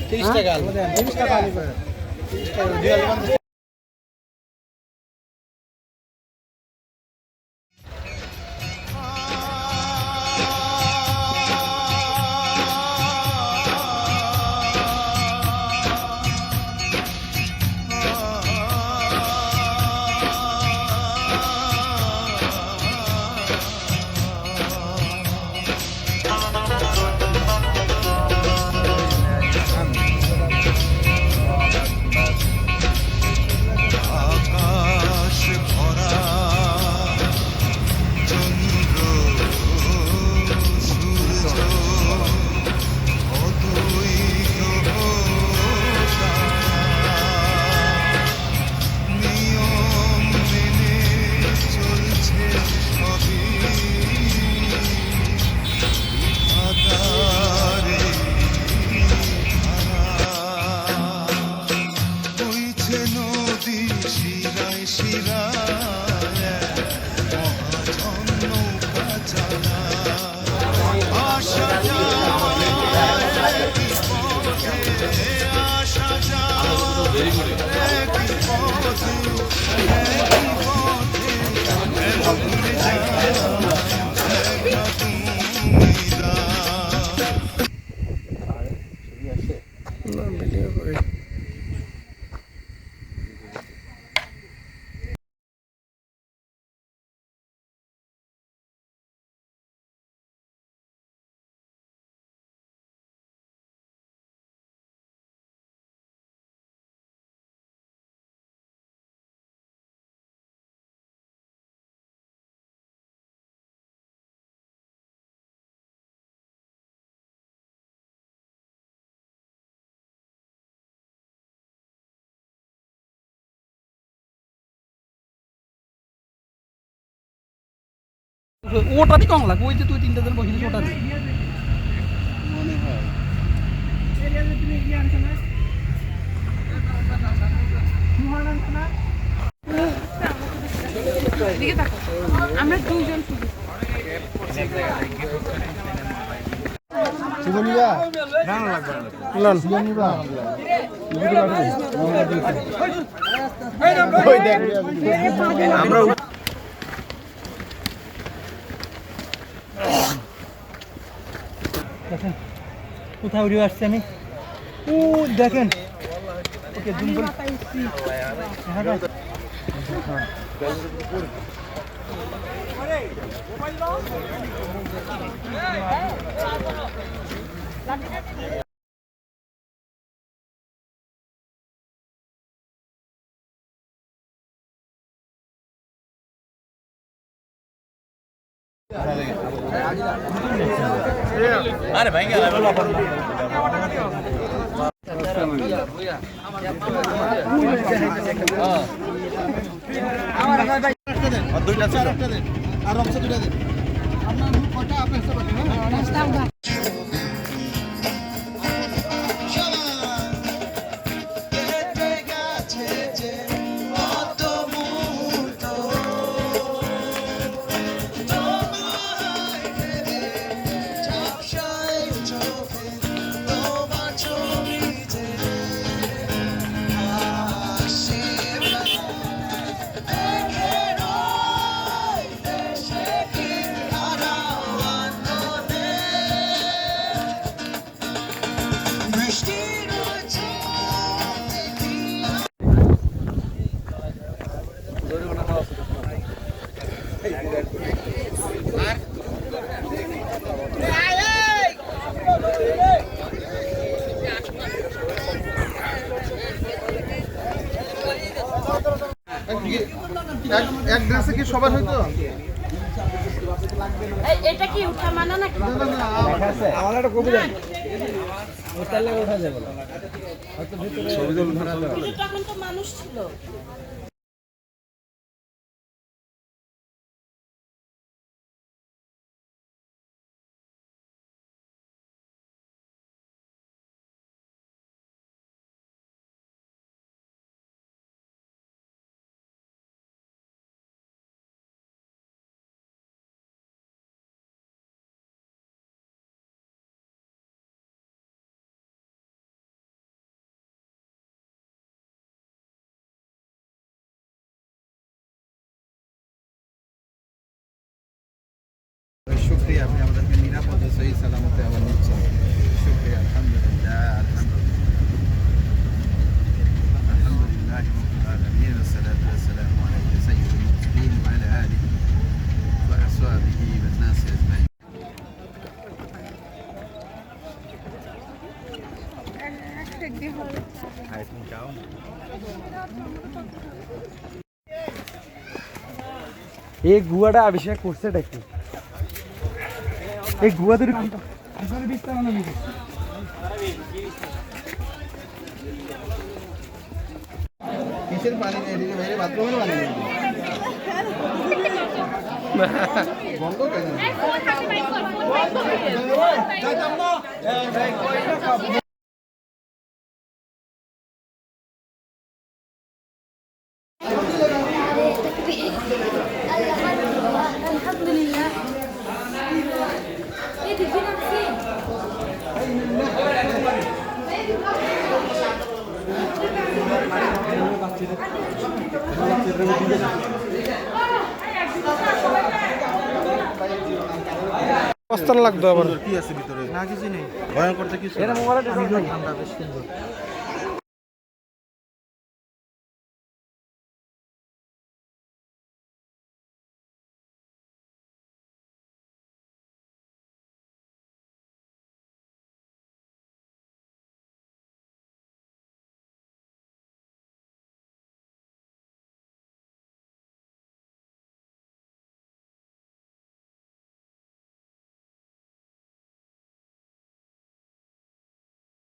30 টাকা 30 টাকা 30 টাকা ওটা দি কম লাগবে ওই যে তুই তিনটা দিন বসিস ওটা দি মনে হয় আমরা দুইজন সুগনিবা না লাগবে না সুগনিবা ওই দেখ আমরা দেখেন কোথায় উড়ে আসছে আমি ও দেখেন ওকে জুম করে अरे भाई এক ড্রেসে কি সবার হইতো এটা কি উঠা মানা নাকি না না আমার একটা কবি জানি ওটালে ওঠা যাবে না হয়তো ভিতরে ছবি তুলতে তখন তো মানুষ ছিল শুকরিয়া, আপনি আমাদেরকে নিরাপদে সহি সালামতে আবার নিচ্ছেন। শুকরিয়া, আলহামদুলিল্লাহ, আলহামদুলিল্লাহ, আলহামদুলিল্লাহ রাব্বিল আলামিন, ওয়াসসালাতু ওয়াসসালামু আলা সাইয়্যিদিল মুরসালিন ওয়া আলা আলিহি ওয়া আসহাবিহি ওয়ান নাসি আজমাইন। এই গুয়াটা আবিষ্কার করছে নাকি? এই গুয়াদের কিসের পানি নেই এদিকে বাইরে বাথরুমের পানি নেই বন্ধ কেন আলহামদুলিল্লাহ এই দিন আছে অবস্থা লাগতো আবার কি আছে ভিতরে? না কিছু নেই, ভয়ঙ্কর তো কিছু না। এটা মোবাইলে ঠান্ডা বেশ সুন্দর।